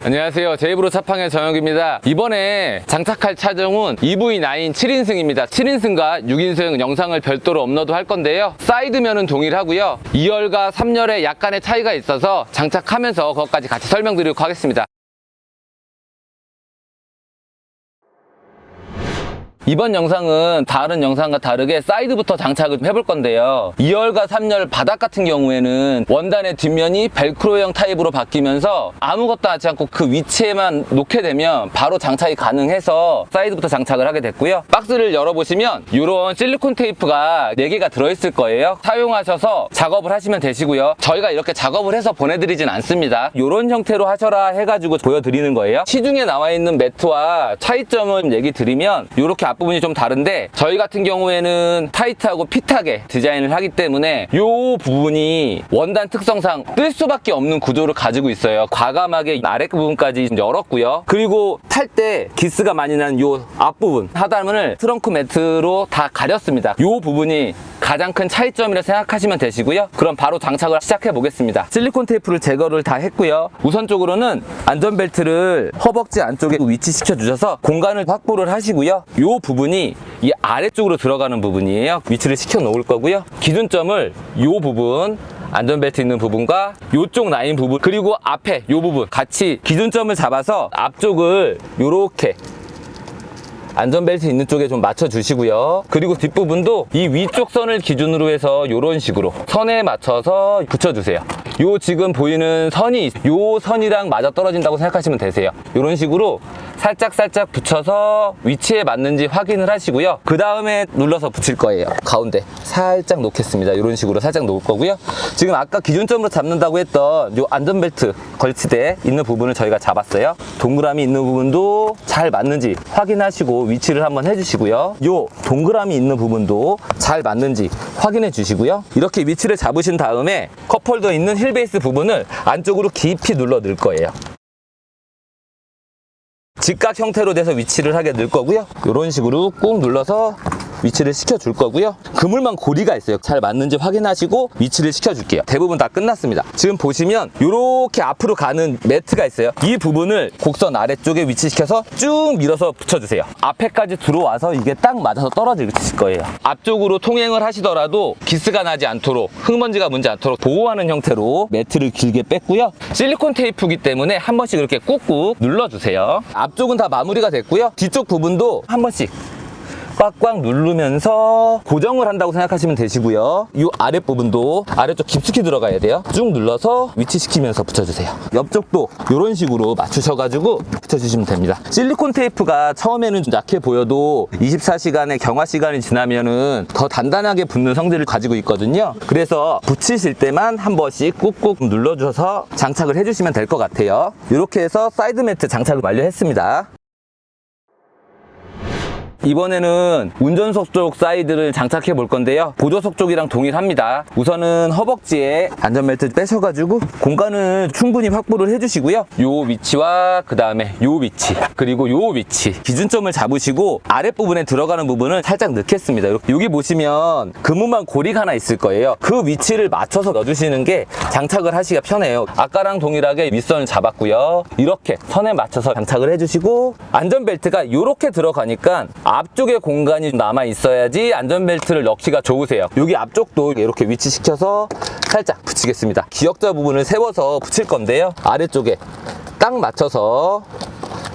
안녕하세요. 제이브로 차팡의 정혁입니다. 이번에 장착할 차종은 EV9 7인승입니다. 7인승과 6인승 영상을 별도로 업로드 할 건데요. 사이드면은 동일하고요. 2열과 3열에 약간의 차이가 있어서 장착하면서 그것까지 같이 설명드리도록 하겠습니다. 이번 영상은 다른 영상과 다르게 사이드부터 장착을 해볼 건데요. 2열과 3열 바닥 같은 경우에는 원단의 뒷면이 벨크로형 타입으로 바뀌면서 아무것도 하지 않고 그 위치에만 놓게 되면 바로 장착이 가능해서 사이드부터 장착을 하게 됐고요. 박스를 열어보시면 이런 실리콘 테이프가 4개가 들어있을 거예요. 사용하셔서 작업을 하시면 되시고요. 저희가 이렇게 작업을 해서 보내드리진 않습니다. 이런 형태로 하셔라 해가지고 보여드리는 거예요. 시중에 나와 있는 매트와 차이점을 얘기 드리면 이렇게 앞부분이 좀 다른데, 저희 같은 경우에는 타이트하고 핏하게 디자인을 하기 때문에 이 부분이 원단 특성상 뜰 수밖에 없는 구조를 가지고 있어요. 과감하게 아랫부분까지 열었고요. 그리고 탈 때 기스가 많이 나는 이 앞부분 하단을 트렁크 매트로 다 가렸습니다. 이 부분이 가장 큰 차이점이라 생각하시면 되시고요. 그럼 바로 장착을 시작해 보겠습니다. 실리콘 테이프를 제거를 다 했고요. 우선적으로는 안전벨트를 허벅지 안쪽에 위치시켜 주셔서 공간을 확보를 하시고요. 이 부분이 이 아래쪽으로 들어가는 부분이에요. 위치를 시켜 놓을 거고요. 기준점을 이 부분, 안전벨트 있는 부분과 이쪽 라인 부분, 그리고 앞에 이 부분 같이 기준점을 잡아서 앞쪽을 이렇게 안전벨트 있는 쪽에 좀 맞춰주시고요. 그리고 뒷부분도 이 위쪽 선을 기준으로 해서 이런 식으로 선에 맞춰서 붙여주세요. 요 지금 보이는 선이 요 선이랑 맞아 떨어진다고 생각하시면 되세요. 이런 식으로 살짝 붙여서 위치에 맞는지 확인을 하시고요. 그 다음에 눌러서 붙일 거예요. 가운데 살짝 놓겠습니다. 이런 식으로 살짝 놓을 거고요. 지금 아까 기준점으로 잡는다고 했던 요 안전벨트 걸치대 있는 부분을 저희가 잡았어요. 동그라미 있는 부분도 잘 맞는지 확인하시고 위치를 한번 해주시고요. 요 동그라미 있는 부분도 잘 맞는지 확인해 주시고요. 이렇게 위치를 잡으신 다음에 컵홀더 있는 힐 베이스 부분을 안쪽으로 깊이 눌러 넣을 거예요. 직각 형태로 돼서 위치를 하게 넣을 거고요. 이런 식으로 꾹 눌러서 위치를 시켜줄 거고요. 그물망 고리가 있어요. 잘 맞는지 확인하시고 위치를 시켜줄게요. 대부분 다 끝났습니다. 지금 보시면 이렇게 앞으로 가는 매트가 있어요. 이 부분을 곡선 아래쪽에 위치시켜서 쭉 밀어서 붙여주세요. 앞에까지 들어와서 이게 딱 맞아서 떨어질 거예요. 앞쪽으로 통행을 하시더라도 기스가 나지 않도록, 흙먼지가 묻지 않도록 보호하는 형태로 매트를 길게 뺐고요. 실리콘 테이프이기 때문에 한 번씩 이렇게 꾹꾹 눌러주세요. 앞쪽은 다 마무리가 됐고요. 뒤쪽 부분도 한 번씩 꽉꽉 누르면서 고정을 한다고 생각하시면 되시고요. 이 아랫부분도 아래쪽 깊숙이 들어가야 돼요. 쭉 눌러서 위치시키면서 붙여주세요. 옆쪽도 이런 식으로 맞추셔가지고 붙여주시면 됩니다. 실리콘 테이프가 처음에는 좀 약해 보여도 24시간의 경화 시간이 지나면은 더 단단하게 붙는 성질을 가지고 있거든요. 그래서 붙이실 때만 한 번씩 꾹꾹 눌러줘서 장착을 해주시면 될 것 같아요. 이렇게 해서 사이드 매트 장착을 완료했습니다. 이번에는 운전석 쪽 사이드를 장착해 볼 건데요. 보조석 쪽이랑 동일합니다. 우선은 허벅지에 안전벨트 빼셔가지고 공간을 충분히 확보를 해주시고요. 요 위치와 그 다음에 요 위치, 그리고 요 위치 기준점을 잡으시고 아랫부분에 들어가는 부분을 살짝 넣겠습니다. 여기 보시면 그물망 고리가 하나 있을 거예요. 그 위치를 맞춰서 넣어주시는 게 장착을 하시기가 편해요. 아까랑 동일하게 윗선을 잡았고요. 이렇게 선에 맞춰서 장착을 해주시고, 안전벨트가 이렇게 들어가니까 앞쪽에 공간이 남아 있어야지 안전벨트를 넣기가 좋으세요. 여기 앞쪽도 이렇게 위치시켜서 살짝 붙이겠습니다. 기역자 부분을 세워서 붙일 건데요. 아래쪽에 딱 맞춰서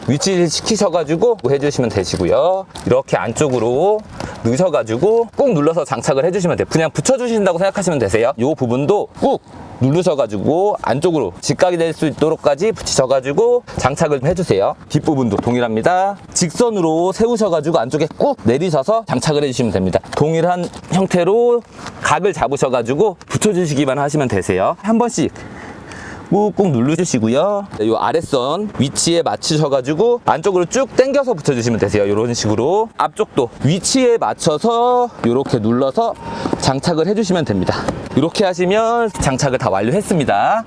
위치를 시키셔가지고 해주시면 되시고요. 이렇게 안쪽으로 넣으셔가지고 꾹 눌러서 장착을 해주시면 돼요. 그냥 붙여주신다고 생각하시면 되세요. 이 부분도 꾹 누르셔가지고 안쪽으로 직각이 될 수 있도록까지 붙이셔가지고 장착을 해주세요. 뒷부분도 동일합니다. 직선으로 세우셔가지고 안쪽에 꾹 내리셔서 장착을 해주시면 됩니다. 동일한 형태로 각을 잡으셔가지고 붙여주시기만 하시면 되세요. 한 번씩 꾹꾹 눌러주시고요. 이 아랫선 위치에 맞추셔가지고 안쪽으로 쭉 당겨서 붙여주시면 되세요. 이런 식으로 앞쪽도 위치에 맞춰서 이렇게 눌러서 장착을 해주시면 됩니다. 이렇게 하시면 장착을 다 완료했습니다.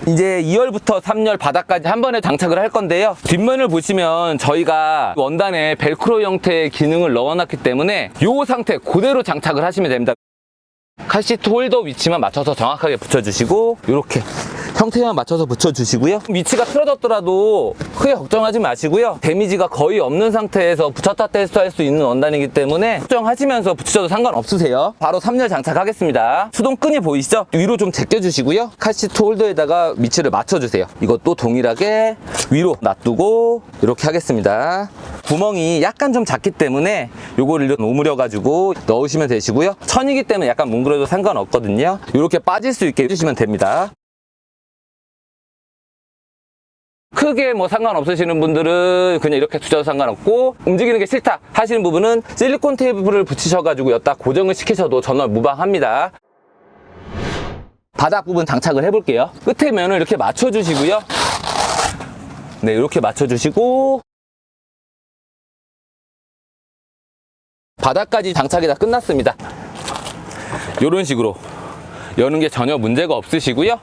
이제 2열부터 3열 바닥까지 한 번에 장착을 할 건데요. 뒷면을 보시면 저희가 원단에 벨크로 형태의 기능을 넣어놨기 때문에 이 상태 그대로 장착을 하시면 됩니다. 카시트 홀더 위치만 맞춰서 정확하게 붙여주시고, 이렇게 형태만 맞춰서 붙여주시고요. 위치가 틀어졌더라도 크게 걱정하지 마시고요. 데미지가 거의 없는 상태에서 붙였다 뗐다 할 수 있는 원단이기 때문에 걱정하시면서 붙이셔도 상관없으세요. 바로 3열 장착하겠습니다. 수동끈이 보이시죠? 위로 좀 제껴주시고요. 카시트 홀더에다가 위치를 맞춰주세요. 이것도 동일하게 위로 놔두고 이렇게 하겠습니다. 구멍이 약간 좀 작기 때문에 요거를 오므려 가지고 넣으시면 되시고요. 천이기 때문에 약간 뭉그러도 상관없거든요. 이렇게 빠질 수 있게 해주시면 됩니다. 크게 뭐 상관없으시는 분들은 그냥 이렇게 두셔도 상관없고, 움직이는 게 싫다 하시는 부분은 실리콘 테이프를 붙이셔가지고 여기다 고정을 시키셔도 전원 무방합니다. 바닥 부분 장착을 해볼게요. 끝에 면을 이렇게 맞춰주시고요. 네, 이렇게 맞춰주시고 바닥까지 장착이 다 끝났습니다. 이런 식으로 여는 게 전혀 문제가 없으시고요.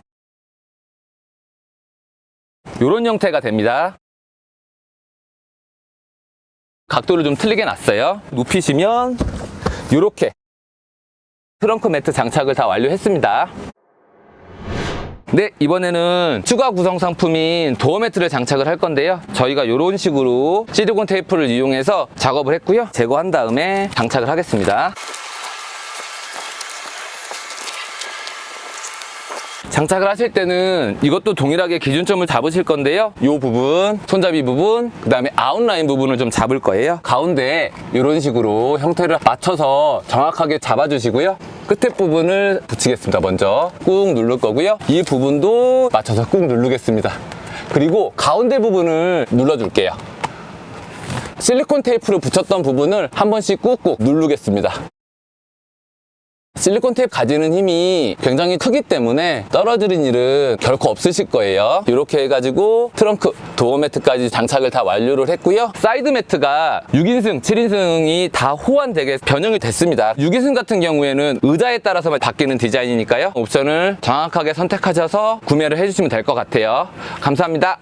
이런 형태가 됩니다. 각도를 좀 틀리게 놨어요. 눕히시면 이렇게 트렁크 매트 장착을 다 완료했습니다. 네, 이번에는 추가 구성 상품인 도어 매트를 장착을 할 건데요. 저희가 이런 식으로 실리콘 테이프를 이용해서 작업을 했고요. 제거한 다음에 장착을 하겠습니다. 장착을 하실 때는 이것도 동일하게 기준점을 잡으실 건데요. 이 부분, 손잡이 부분, 그 다음에 아웃라인 부분을 좀 잡을 거예요. 가운데에 이런 식으로 형태를 맞춰서 정확하게 잡아주시고요. 끝에 부분을 붙이겠습니다. 먼저 꾹 누를 거고요. 이 부분도 맞춰서 꾹 누르겠습니다. 그리고 가운데 부분을 눌러줄게요. 실리콘 테이프를 붙였던 부분을 한 번씩 꾹꾹 누르겠습니다. 실리콘 테이프 가지는 힘이 굉장히 크기 때문에 떨어지는 일은 결코 없으실 거예요. 이렇게 해가지고 트렁크, 도어 매트까지 장착을 다 완료를 했고요. 사이드 매트가 6인승, 7인승이 다 호환되게 변형이 됐습니다. 6인승 같은 경우에는 의자에 따라서만 바뀌는 디자인이니까요. 옵션을 정확하게 선택하셔서 구매를 해주시면 될 것 같아요. 감사합니다.